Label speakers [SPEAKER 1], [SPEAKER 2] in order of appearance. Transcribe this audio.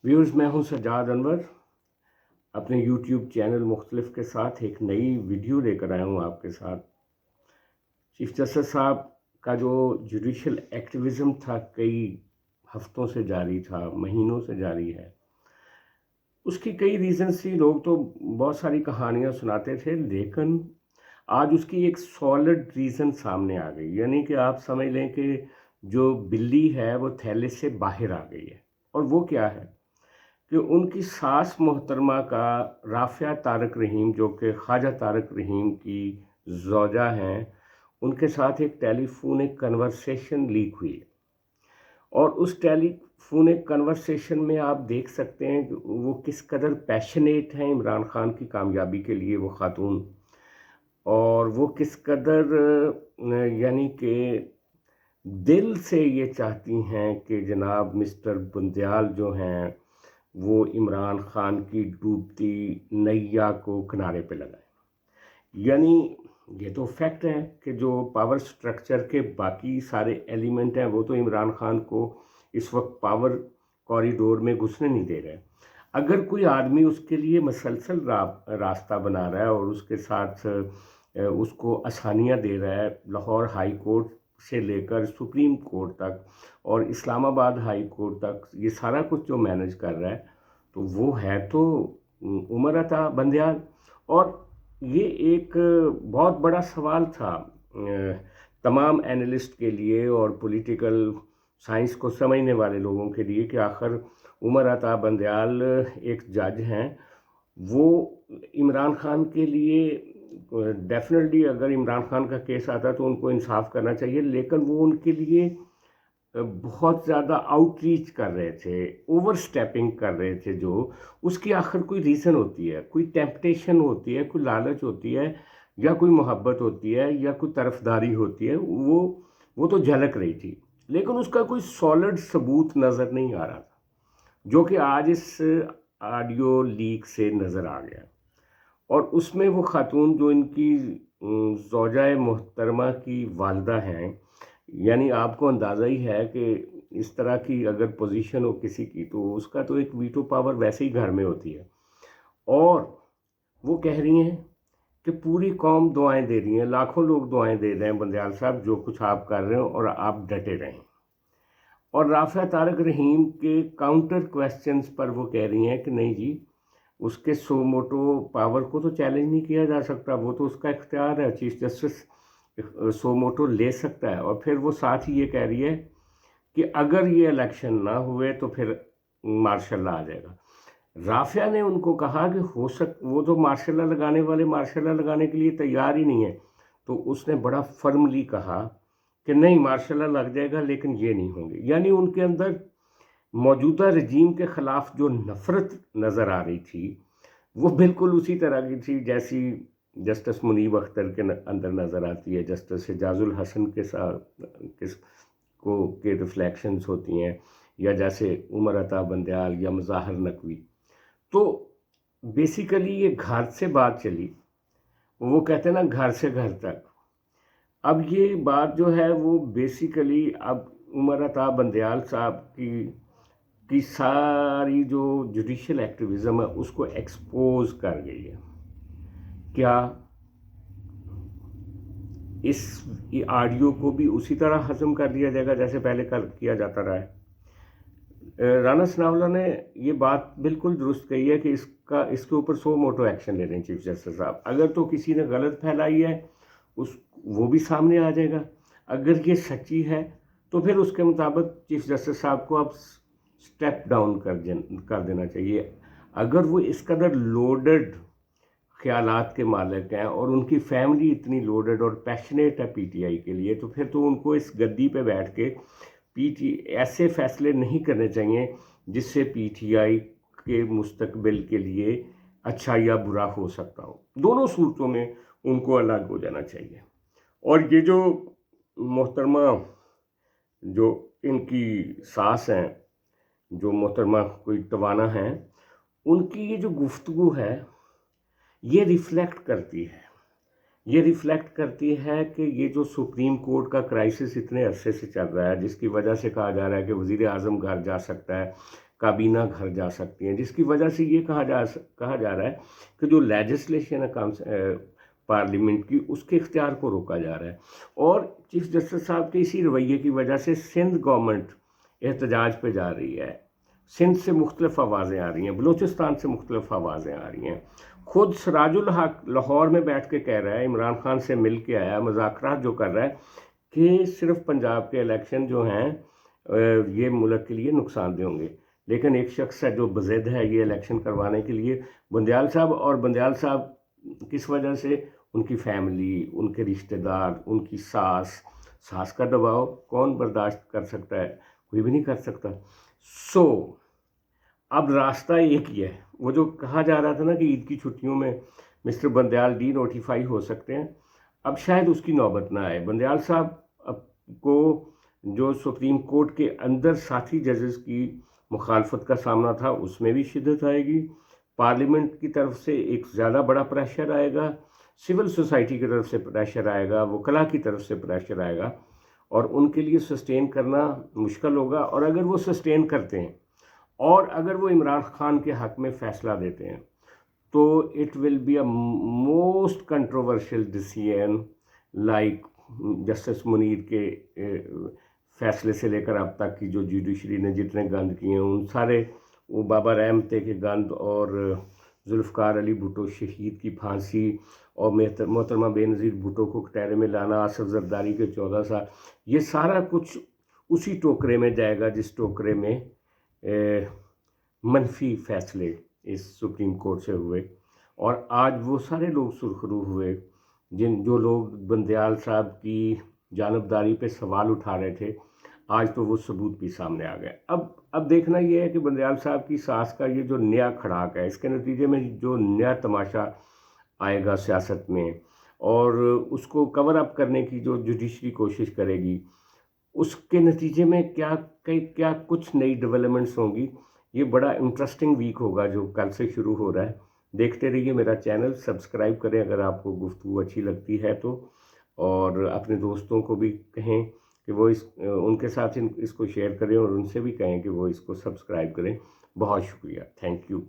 [SPEAKER 1] Viewers, मैं हूं सज्जाद अनवर। अपने यूट्यूब चैनल मुख्तलिफ के साथ एक नई वीडियो लेकर आया हूं आपके साथ। चीफ जस्टिस साहब का जो जुडिशल एक्टिविज़म था, कई हफ्तों से जारी था, महीनों से जारी है। उसकी कई रीज़न्स थी। लोग तो बहुत सारी कहानियां सुनाते थे, लेकिन आज उसकी एक सॉलिड रीज़न सामने आ गई। यानी कि आप समझ लें कि जो बिल्ली है वो थैले से बाहर आ गई है। और वो क्या है कि उनकी सास मोहतरमा का राफिया तारक रहीम, जो कि ख्वाजा तारक रहीम की ज़ौजा हैं, उनके साथ एक टेलीफोनिक कन्वर्सेशन लीक हुई। और उस टेलीफोनिक कन्वर्सेशन में आप देख सकते हैं कि वो किस कदर पैशनेट हैं इमरान खान की कामयाबी के लिए, वो खातून। और वो किस कदर यानी कि दिल से ये चाहती हैं कि जनाब मिस्टर बुंदियाल जो हैं वो इमरान खान की डूबती नैया को किनारे पे लगाए। यानी ये तो फैक्ट है कि जो पावर स्ट्रक्चर के बाकी सारे एलिमेंट हैं वो तो इमरान खान को इस वक्त पावर कॉरिडोर में घुसने नहीं दे रहे। अगर कोई आदमी उसके लिए मसलसल रास्ता बना रहा है और उसके साथ उसको आसानियां दे रहा है, लाहौर हाई कोर्ट से लेकर सुप्रीम कोर्ट तक और इस्लामाबाद हाई कोर्ट तक ये सारा कुछ जो मैनेज कर रहा है, तो वो है तो उमर अता बंदियाल। और ये एक बहुत बड़ा सवाल था तमाम एनालिस्ट के लिए और पॉलिटिकल साइंस को समझने वाले लोगों के लिए कि आखिर उमर अता बंदियाल एक जज हैं। वो इमरान खान के लिए डेफिनेटली अगर इमरान खान का केस आता तो उनको इंसाफ करना चाहिए, लेकिन वो उनके लिए बहुत ज़्यादा आउटरीच कर रहे थे, ओवर स्टेपिंग कर रहे थे। जो उसकी आखिर कोई रीज़न होती है, कोई टेम्पटेशन होती है, कोई लालच होती है, या कोई मोहब्बत होती है, या कोई तरफदारी होती है, वो तो झलक रही थी। लेकिन उसका कोई सॉलिड सबूत नज़र नहीं आ रहा था, जो कि आज इस ऑडियो लीक से नज़र आ गया। और उसमें वो खातून जो इनकी ज़ौजाए मोहतरमा की वालदा हैं, यानी आपको अंदाज़ा ही है कि इस तरह की अगर पोजीशन हो किसी की तो उसका तो एक वीटो पावर वैसे ही घर में होती है। और वो कह रही हैं कि पूरी कौम दुआएं दे रही हैं, लाखों लोग दुआएं दे रहे हैं बंदियाल साहब, जो कुछ आप कर रहे हो और आप डटे रहें। और राफिया तारक रहीम के काउंटर क्वेश्चंस पर वो कह रही हैं कि नहीं जी, उसके सो मोटो पावर को तो चैलेंज नहीं किया जा सकता, वो तो उसका इख्तियार है, चीफ जस्टिस सो मोटो ले सकता है। और फिर वो साथ ही ये कह रही है कि अगर ये इलेक्शन ना हुए तो फिर मार्शल लॉ आ जाएगा। राफिया ने उनको कहा कि वो तो मार्शल लॉ लगाने वाले मार्शल लॉ लगाने के लिए तैयार ही नहीं है। तो उसने बड़ा फर्मली कहा कि नहीं, मार्शल लॉ लग जाएगा लेकिन ये नहीं होंगे। यानी उनके अंदर मौजूदा रजीम के ख़िलाफ़ जो नफ़रत नज़र आ रही थी वो बिल्कुल उसी तरह की थी जैसी जस्टिस मुनीब अख्तर के अंदर नज़र आती है, जस्टिस एजाजुल हसन के साथ के रिफ्लेक्शंस होती हैं, या जैसे उमर अता बंदियाल या मुज़ाहिर नकवी। तो बेसिकली ये घर से बात चली, वो कहते हैं ना घर से घर तक। अब ये बात जो है वो बेसिकली अब उमर अता बंदियाल साहब की सारी जो जुडिशल एक्टिविज़म है उसको एक्सपोज कर गई है। क्या इस ऑडियो को भी उसी तरह हजम कर लिया जाएगा जैसे पहले किया जाता रहा है? राना सनाउल्लाह ने ये बात बिल्कुल दुरुस्त कही है कि इसके ऊपर सो मोटो एक्शन ले रहे हैं चीफ जस्टिस साहब। अगर तो किसी ने गलत फैलाई है वो भी सामने आ जाएगा। अगर ये सच्ची है तो फिर उसके मुताबिक चीफ जस्टिस साहब को अब स्टेप डाउन कर देना चाहिए। अगर वो इस कदर लोडेड ख्यालात के मालिक हैं और उनकी फैमिली इतनी लोडेड और पैशनेट है पीटीआई के लिए, तो फिर तो उनको इस गद्दी पे बैठ के ऐसे फैसले नहीं करने चाहिए जिससे पीटीआई के मुस्तकबिल के लिए अच्छा या बुरा हो सकता हो। दोनों सूरतों में उनको अलग हो जाना चाहिए। और ये जो मोहतरमा जो इनकी सास हैं, जो मोहतरमा कोई टवाना हैं, उनकी ये जो गुफ्तगू है ये रिफ्लेक्ट करती है कि ये जो सुप्रीम कोर्ट का क्राइसिस इतने अरसे से चल रहा है, जिसकी वजह से कहा जा रहा है कि वज़ीर आज़म घर जा सकता है, काबीना घर जा सकती हैं, जिसकी वजह से ये कहा जा रहा है कि जो लेजिस्लेशन है पार्लियामेंट की, उसके इख्तियार को रोका जा रहा है। और चीफ जस्टिस साहब के इसी रवैये की वजह से सिंध गवर्नमेंट एहतजाज पे जा रही है। सिंध से मुख्तलिफ आवाज़ें आ रही हैं, बलूचिस्तान से मुख्तलिफ आवाज़ें आ रही हैं। खुद सिराजुल हक लाहौर में बैठ के कह रहा है, इमरान खान से मिल के आया, मुज़ाकरात जो कर रहा है कि सिर्फ पंजाब के इलेक्शन जो हैं ये मुल्क के लिए नुकसानदेह होंगे। लेकिन एक शख्स है जो बज़िद है ये इलेक्शन करवाने के लिए, बंदयाल साहब। और बंदयाल साहब किस वजह से? उनकी फैमिली, उनके रिश्तेदार, उनकी सास का दबाव कौन बर्दाश्त कर सकता है? कोई भी नहीं कर सकता। अब रास्ता एक ही है। वो जो कहा जा रहा था ना कि ईद की छुट्टियों में मिस्टर बंदयाल डी नोटिफाई हो सकते हैं, अब शायद उसकी नौबत ना आए। बंदयाल साहब को जो सुप्रीम कोर्ट के अंदर साथी जजेस की मुखालफत का सामना था, उसमें भी शिद्दत आएगी। पार्लियामेंट की तरफ से एक ज़्यादा बड़ा प्रेशर आएगा, सिविल सोसाइटी की तरफ से प्रेशर आएगा, वकला की तरफ से प्रेशर आएगा, और उनके लिए सस्टेन करना मुश्किल होगा। और अगर वो सस्टेन करते हैं और अगर वो इमरान खान के हक़ में फ़ैसला देते हैं, तो it will be a most controversial decision, like justice Munir के फ़ैसले से लेकर अब तक की जो जुडिशरी ने जितने गंद किए हैं, उन सारे, वो बाबा रहमते के गंद, और जुल्फ़िकार अली भुट्टो शहीद की फांसी, और मोहतरमा बेनज़ीर भुट्टो को कटहरे में लाना, आसिफ ज़रदारी के 14 साल, ये सारा कुछ उसी टोकरे में जाएगा जिस टोकरे में मनफी फ़ैसले इस सुप्रीम कोर्ट से हुए। और आज वो सारे लोग सुरखरू हुए जो लोग बंदयाल साहब की जानबदारी पे सवाल उठा रहे थे, आज तो वो सबूत भी सामने आ गए। अब देखना ये है कि बंदयाल साहब की सास का ये जो नया खड़ाक है, इसके नतीजे में जो नया तमाशा आएगा सियासत में, और उसको कवर अप करने की जो जुडिशरी कोशिश करेगी, उसके नतीजे में क्या कुछ नई डेवलपमेंट्स होंगी। ये बड़ा इंटरेस्टिंग वीक होगा जो कल से शुरू हो रहा है। देखते रहिए मेरा चैनल, सब्सक्राइब करें अगर आपको गुफ्तगू अच्छी लगती है तो, और अपने दोस्तों को भी कहें कि वो उनके साथ इसको शेयर करें, और उनसे भी कहें कि वो इसको सब्सक्राइब करें। बहुत शुक्रिया, थैंक यू।